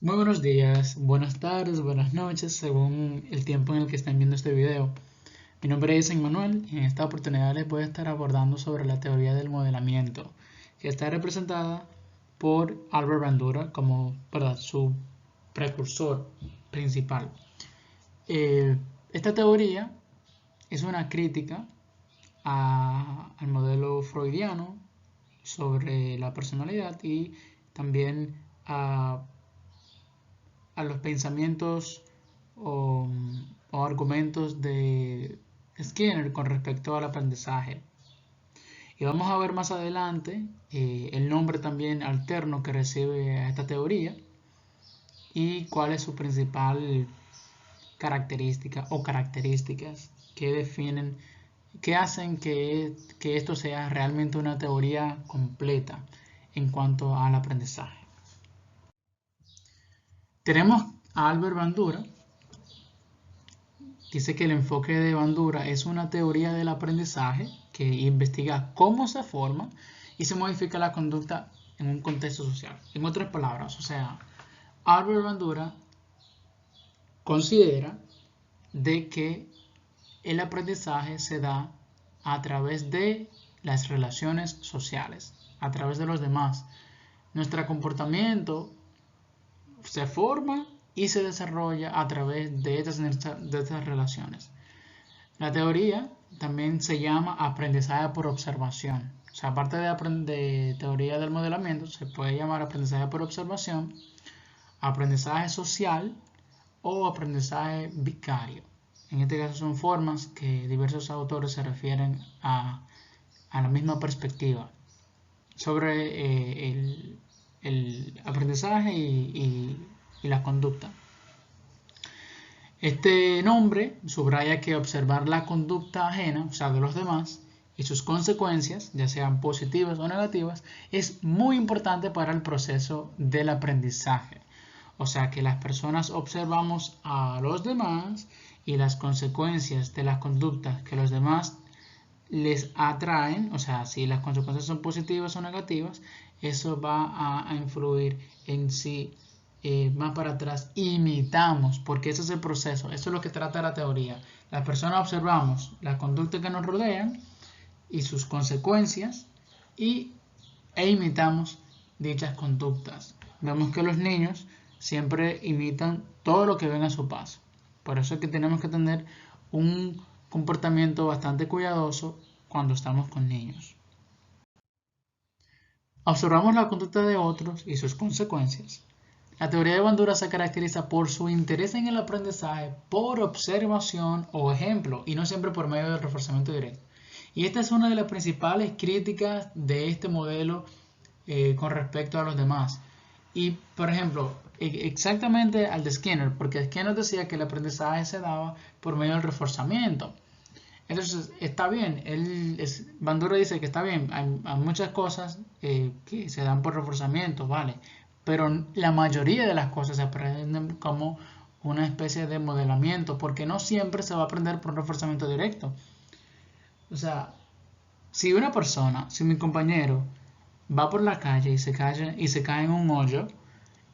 Muy buenos días, buenas tardes, buenas noches, según el tiempo en el que estén viendo este video. Mi nombre es Emmanuel y en esta oportunidad les voy a estar abordando sobre la teoría del modelamiento, que está representada por Albert Bandura como su precursor principal. Esta teoría es una crítica al modelo freudiano sobre la personalidad y también a los pensamientos o, o argumentos de Skinner con respecto al aprendizaje. Y vamos a ver más adelante el nombre también alterno que recibe a esta teoría y cuál es su principal característica o características que definen, que hacen que esto sea realmente una teoría completa en cuanto al aprendizaje. Tenemos a Albert Bandura. Dice que el enfoque de Bandura es una teoría del aprendizaje que investiga cómo se forma y se modifica la conducta en un contexto social. En otras palabras, Albert Bandura considera de que el aprendizaje se da a través de las relaciones sociales, a través de los demás. Nuestro comportamiento se forma y se desarrolla a través de estas relaciones. La teoría también se llama aprendizaje por observación. O sea, aparte de teoría del modelamiento, se puede llamar aprendizaje por observación, aprendizaje social o aprendizaje vicario. En este caso son formas que diversos autores se refieren a la misma perspectiva sobre el aprendizaje y la conducta. Este nombre subraya que observar la conducta ajena, o sea, de los demás, y sus consecuencias, ya sean positivas o negativas, es muy importante para el proceso del aprendizaje. O sea, que las personas observamos a los demás y las consecuencias de las conductas que los demás les atraen, o sea, si las consecuencias son positivas o negativas, eso va a influir en si más para atrás imitamos, porque ese es el proceso, eso es lo que trata la teoría. Las personas observamos la conducta que nos rodean y sus consecuencias e imitamos dichas conductas. Vemos que los niños siempre imitan todo lo que ven a su paso. Por eso es que tenemos que tener un comportamiento bastante cuidadoso cuando estamos con niños. Observamos la conducta de otros y sus consecuencias. La teoría de Bandura se caracteriza por su interés en el aprendizaje por observación o ejemplo y no siempre por medio del reforzamiento directo. Y esta es una de las principales críticas de este modelo con respecto a los demás. Y, por ejemplo, exactamente al de Skinner, porque Skinner decía que el aprendizaje se daba por medio del reforzamiento. Entonces, está bien, Bandura dice que está bien, hay muchas cosas que se dan por reforzamiento, ¿vale? Pero la mayoría de las cosas se aprenden como una especie de modelamiento, porque no siempre se va a aprender por un reforzamiento directo. O sea, si mi compañero va por la calle y se cae en un hoyo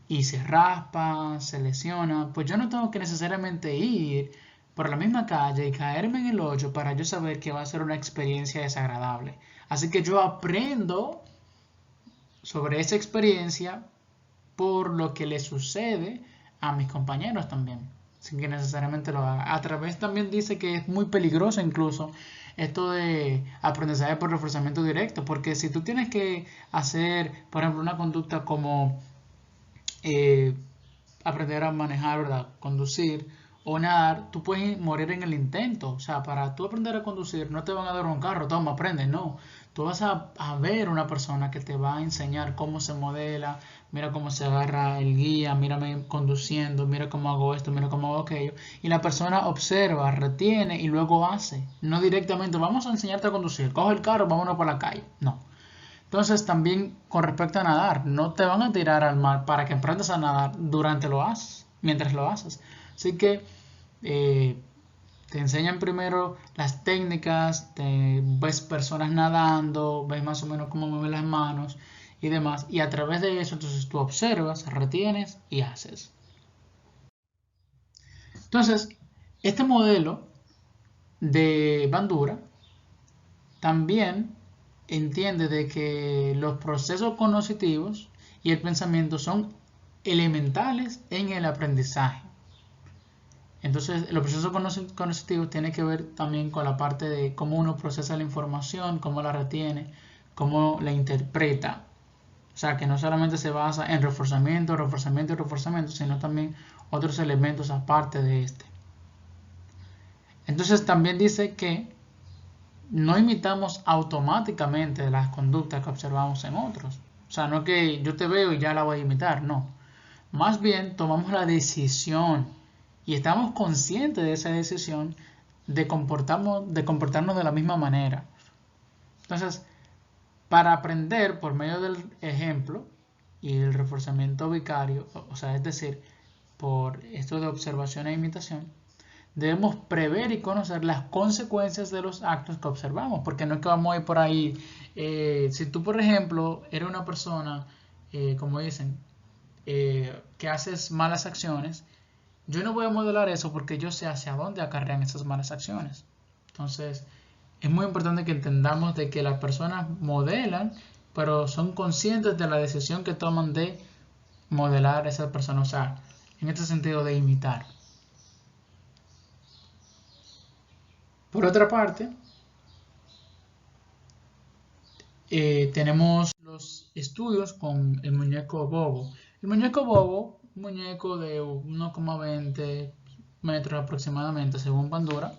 y se raspa, se lesiona, pues yo no tengo que necesariamente ir por la misma calle y caerme en el hoyo para yo saber que va a ser una experiencia desagradable. Así que yo aprendo sobre esa experiencia por lo que le sucede a mis compañeros también, sin que necesariamente lo haga. A través también dice que es muy peligroso incluso esto de aprendizaje por reforzamiento directo, porque si tú tienes que hacer, por ejemplo, una conducta como eh, aprender a manejar, ¿verdad? Conducir o nadar, tú puedes morir en el intento. O sea, para tú aprender a conducir, no te van a dar un carro, toma, aprende, no. Tú vas a ver una persona que te va a enseñar cómo se modela, mira cómo se agarra el guía, mírame conduciendo, mira cómo hago esto, mira cómo hago aquello. Y la persona observa, retiene y luego hace. No directamente, vamos a enseñarte a conducir, coge el carro, vámonos por la calle. No. Entonces también con respecto a nadar, no te van a tirar al mar para que aprendas a nadar mientras lo haces. Así que eh, te enseñan primero las técnicas, ves personas nadando, ves más o menos cómo mueven las manos y demás. Y a través de eso, entonces tú observas, retienes y haces. Entonces, este modelo de Bandura también entiende de que los procesos cognitivos y el pensamiento son elementales en el aprendizaje. Entonces, los procesos cognitivos tienen que ver también con la parte de cómo uno procesa la información, cómo la retiene, cómo la interpreta. O sea, que no solamente se basa en reforzamiento, reforzamiento y reforzamiento, sino también otros elementos aparte de este. Entonces, también dice que no imitamos automáticamente las conductas que observamos en otros. O sea, no es que yo te veo y ya la voy a imitar, no. Más bien tomamos la decisión y estamos conscientes de esa decisión de comportarnos de la misma manera. Entonces, para aprender por medio del ejemplo y el reforzamiento vicario, o sea, es decir, por esto de observación e imitación, debemos prever y conocer las consecuencias de los actos que observamos, porque no es que vamos a ir por ahí. Si tú, por ejemplo, eres una persona, como dicen, que haces malas acciones, yo no voy a modelar eso porque yo sé hacia dónde acarrean esas malas acciones. Entonces, es muy importante que entendamos de que las personas modelan, pero son conscientes de la decisión que toman de modelar a esas personas, o sea, en este sentido de imitar. Por otra parte, tenemos los estudios con el muñeco bobo. El muñeco bobo, un muñeco de 1,20 metros aproximadamente, según Bandura,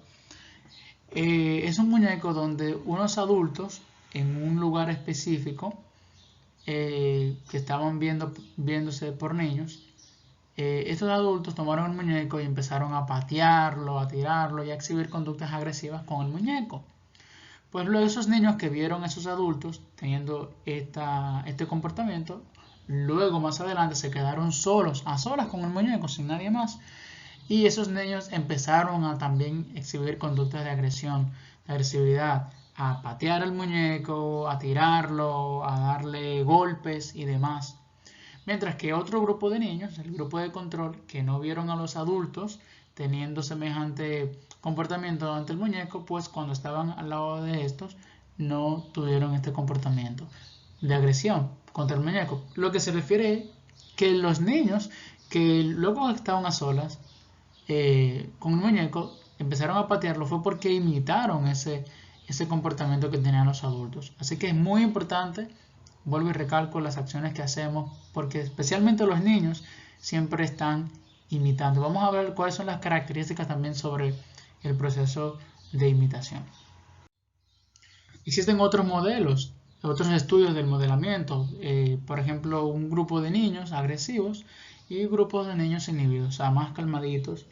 es un muñeco donde unos adultos en un lugar específico que estaban viéndose por niños, estos adultos tomaron el muñeco y empezaron a patearlo, a tirarlo y a exhibir conductas agresivas con el muñeco. Pues luego esos niños que vieron a esos adultos teniendo este comportamiento, luego más adelante se quedaron solos, a solas con el muñeco, sin nadie más. Y esos niños empezaron a también exhibir conductas de agresión, de agresividad, a patear al muñeco, a tirarlo, a darle golpes y demás. Mientras que otro grupo de niños, el grupo de control, que no vieron a los adultos teniendo semejante comportamiento ante el muñeco, pues cuando estaban al lado de estos no tuvieron este comportamiento de agresión contra el muñeco. Lo que se refiere que los niños que luego estaban a solas con el muñeco empezaron a patearlo fue porque imitaron ese comportamiento que tenían los adultos. Así que es muy importante, vuelvo y recalco, las acciones que hacemos, porque especialmente los niños siempre están imitando. Vamos a ver cuáles son las características también sobre el proceso de imitación. Existen otros modelos, otros estudios del modelamiento, por ejemplo, un grupo de niños agresivos y grupos de niños inhibidos, o sea, más calmaditos.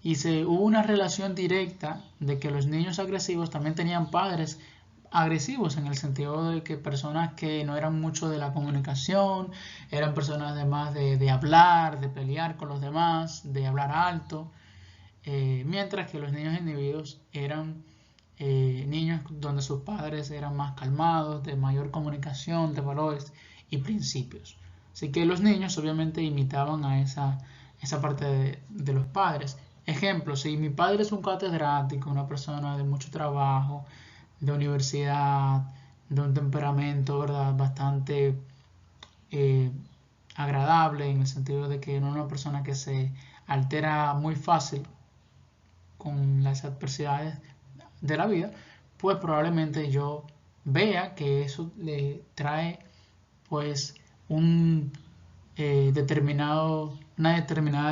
Y hubo una relación directa de que los niños agresivos también tenían padres agresivos, en el sentido de que personas que no eran mucho de la comunicación, eran personas además de hablar, de pelear con los demás, de hablar alto, mientras que los niños inhibidos eran niños donde sus padres eran más calmados, de mayor comunicación, de valores y principios. Así que los niños obviamente imitaban a esa parte de los padres. Ejemplo, si mi padre es un catedrático, una persona de mucho trabajo, de universidad, de un temperamento, ¿verdad?, bastante agradable, en el sentido de que no es una persona que se altera muy fácil con las adversidades de la vida, pues probablemente yo vea que eso le trae pues una determinada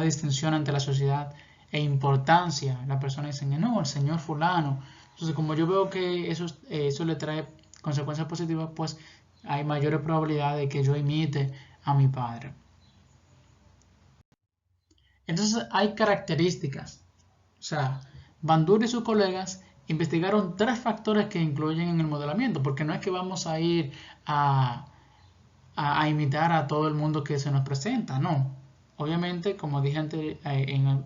distinción ante la sociedad e importancia. La persona dice, no, el señor fulano. Entonces, como yo veo que eso le trae consecuencias positivas, pues hay mayores probabilidades de que yo imite a mi padre. Entonces, hay características. O sea, Bandura y sus colegas investigaron 3 factores que incluyen en el modelamiento, porque no es que vamos a ir a imitar a todo el mundo que se nos presenta, no. Obviamente, como dije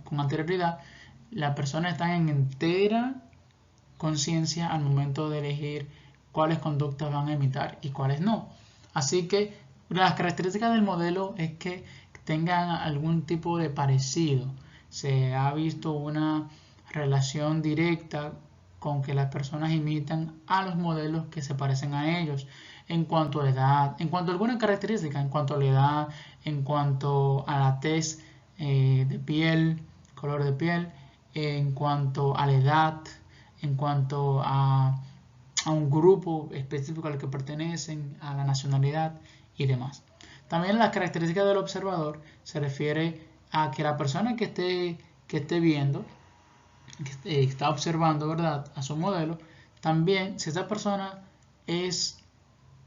con anterioridad, las personas están en entera conciencia al momento de elegir cuáles conductas van a imitar y cuáles no. Así que Las características del modelo es que tengan algún tipo de parecido. Se ha visto una relación directa con que las personas imitan a los modelos que se parecen a ellos en cuanto a edad, en cuanto a alguna característica, en cuanto a la edad, en cuanto a la tez de piel, color de piel, en cuanto a la edad, en cuanto a un grupo específico al que pertenecen, a la nacionalidad y demás. También las características del observador se refiere a que la persona que esté viendo, que está observando, ¿verdad?, a su modelo, también si esa persona es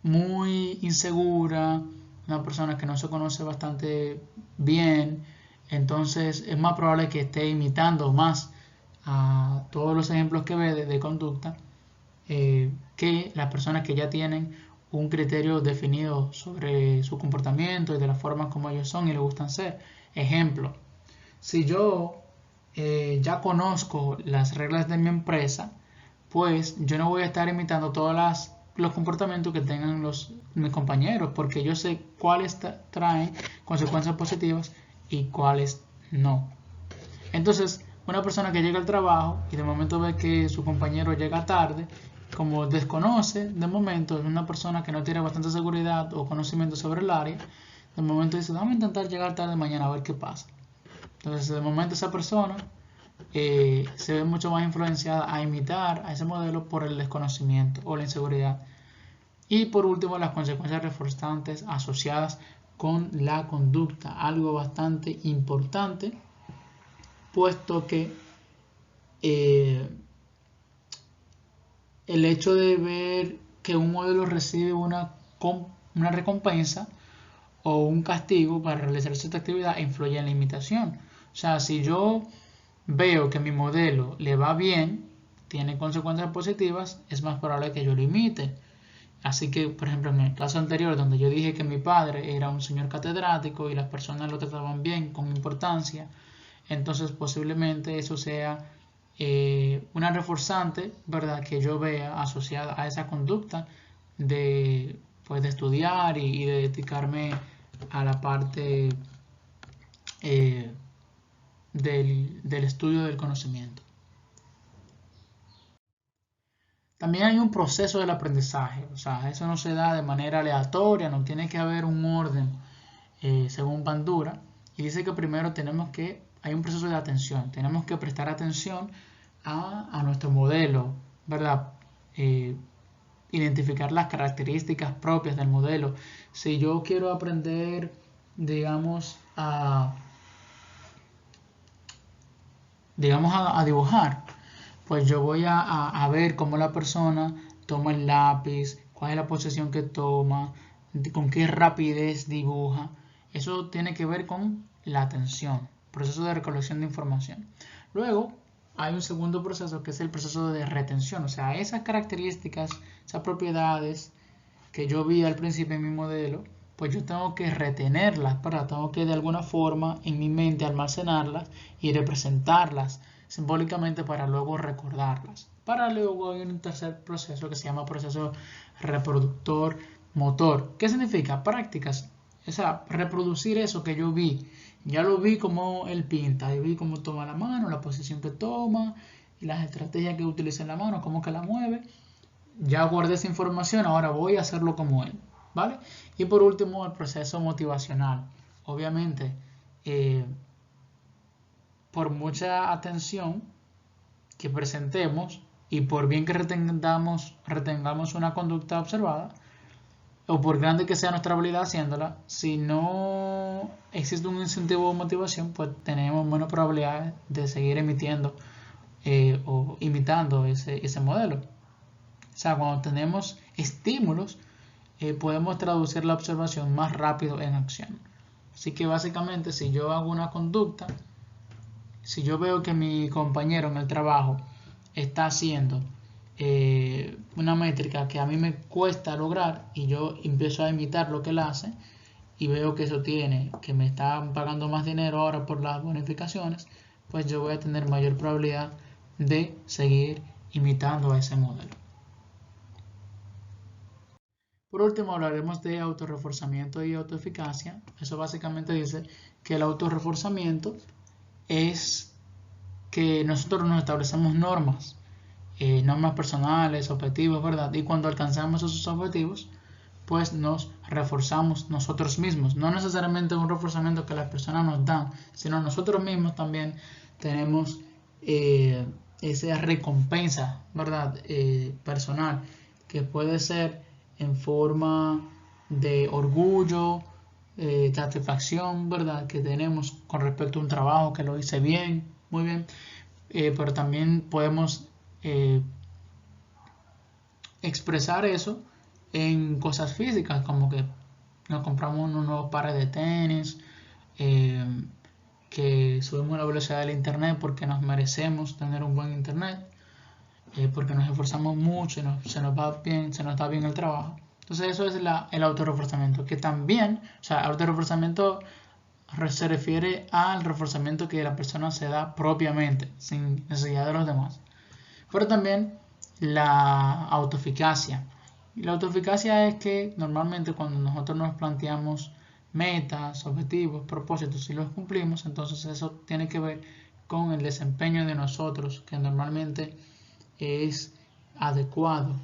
muy insegura, una persona que no se conoce bastante bien, entonces es más probable que esté imitando más a todos los ejemplos que ve de conducta que las personas que ya tienen un criterio definido sobre su comportamiento y de la forma como ellos son y les gustan ser. Ejemplo, si yo ya conozco las reglas de mi empresa, pues yo no voy a estar imitando todos los comportamientos que tengan mis compañeros, porque yo sé cuáles traen consecuencias positivas y cuáles no. Entonces, una persona que llega al trabajo y de momento ve que su compañero llega tarde, como desconoce, de momento es una persona que no tiene bastante seguridad o conocimiento sobre el área, de momento dice, vamos a intentar llegar tarde mañana a ver qué pasa. Entonces, de momento esa persona se ve mucho más influenciada a imitar a ese modelo por el desconocimiento o la inseguridad. Y por último, las consecuencias reforzantes asociadas con la conducta, algo bastante importante, puesto que el hecho de ver que un modelo recibe una recompensa o un castigo para realizar cierta actividad influye en la imitación. O sea, si yo veo que mi modelo le va bien, tiene consecuencias positivas, es más probable que yo lo imite. Así que, por ejemplo, en el caso anterior, donde yo dije que mi padre era un señor catedrático y las personas lo trataban bien, con importancia, entonces posiblemente eso sea una reforzante, ¿verdad?, que yo vea asociada a esa conducta de, pues, de estudiar y de dedicarme a la parte eh, del estudio del conocimiento. También hay un proceso del aprendizaje, o sea, eso no se da de manera aleatoria, no tiene que haber un orden según Bandura, y dice que primero hay un proceso de atención, tenemos que prestar atención a nuestro modelo, ¿verdad? Identificar las características propias del modelo. Si yo quiero aprender, digamos, a dibujar, pues yo voy a ver cómo la persona toma el lápiz, cuál es la posición que toma, con qué rapidez dibuja. Eso tiene que ver con la atención, proceso de recolección de información. Luego hay un segundo proceso que es el proceso de retención, o sea, esas características, esas propiedades que yo vi al principio en mi modelo, pues yo tengo que retenerlas, tengo que de alguna forma en mi mente almacenarlas y representarlas simbólicamente para luego recordarlas. Para luego hay un tercer proceso que se llama proceso reproductor motor. ¿Qué significa? Prácticas. O sea, reproducir eso que yo vi. Ya lo vi como él pinta, y vi cómo toma la mano, la posición que toma, y las estrategias que utiliza en la mano, cómo que la mueve. Ya guardé esa información, ahora voy a hacerlo como él, ¿vale? Y por último, el proceso motivacional. Obviamente, por mucha atención que presentemos y por bien que retengamos una conducta observada, o por grande que sea nuestra habilidad haciéndola, si no existe un incentivo o motivación, pues tenemos menos probabilidades de seguir emitiendo o imitando ese modelo. O sea, cuando tenemos estímulos, podemos traducir la observación más rápido en acción. Así que básicamente, si yo hago una conducta, si yo veo que mi compañero en el trabajo está haciendo una métrica que a mí me cuesta lograr y yo empiezo a imitar lo que él hace y veo que eso que me están pagando más dinero ahora por las bonificaciones, pues yo voy a tener mayor probabilidad de seguir imitando a ese modelo. Por último, hablaremos de autorreforzamiento y autoeficacia. Eso básicamente dice que el autorreforzamiento es que nosotros nos establecemos normas, normas personales, objetivos, ¿verdad? Y cuando alcanzamos esos objetivos, pues nos reforzamos nosotros mismos. No necesariamente un reforzamiento que las personas nos dan, sino nosotros mismos también tenemos esa recompensa, ¿verdad? Personal, que puede ser en forma de orgullo, satisfacción, ¿verdad? Que tenemos con respecto a un trabajo que lo hice bien, muy bien, pero también podemos expresar eso en cosas físicas, como que nos compramos unos nuevos pares de tenis, que subimos la velocidad del internet porque nos merecemos tener un buen internet, porque nos esforzamos mucho y se nos va bien, se nos da bien el trabajo. Entonces eso es el autorreforzamiento, que también, o sea, autorreforzamiento se refiere al reforzamiento que la persona se da propiamente, sin necesidad de los demás. Pero también la autoeficacia. Y la autoeficacia es que normalmente cuando nosotros nos planteamos metas, objetivos, propósitos y los cumplimos, entonces eso tiene que ver con el desempeño de nosotros, que normalmente es adecuado.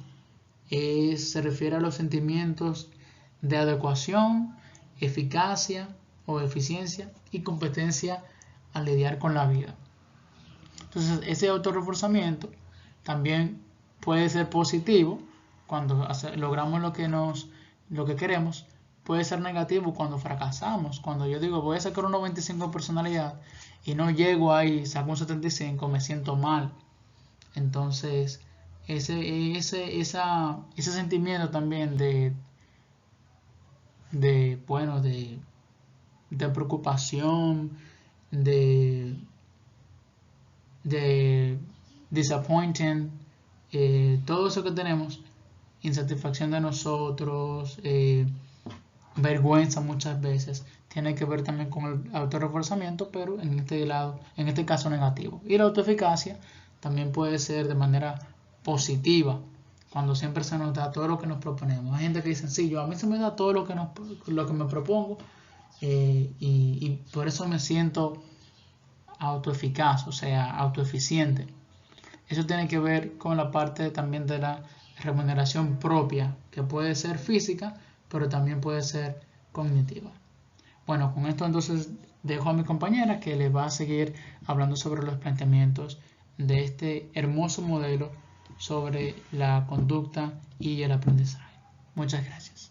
Se refiere a los sentimientos de adecuación, eficacia o eficiencia y competencia al lidiar con la vida. Entonces, ese autorreforzamiento también puede ser positivo cuando logramos lo que queremos. Puede ser negativo cuando fracasamos. Cuando yo digo voy a sacar un 95 de personalidad y no llego ahí, saco un 75, me siento mal. Entonces, ese sentimiento también de preocupación, de disappointing, todo eso que tenemos, insatisfacción de nosotros, vergüenza muchas veces, tiene que ver también con el autorreforzamiento, pero en este caso negativo. Y la autoeficacia también puede ser de manera positiva, cuando siempre se nos da todo lo que nos proponemos. Hay gente que dice, sí, a mí se me da todo lo que me propongo, y por eso me siento autoeficaz, o sea, autoeficiente. Eso tiene que ver con la parte también de la remuneración propia, que puede ser física, pero también puede ser cognitiva. Bueno, con esto entonces dejo a mi compañera que le va a seguir hablando sobre los planteamientos de este hermoso modelo sobre la conducta y el aprendizaje. Muchas gracias.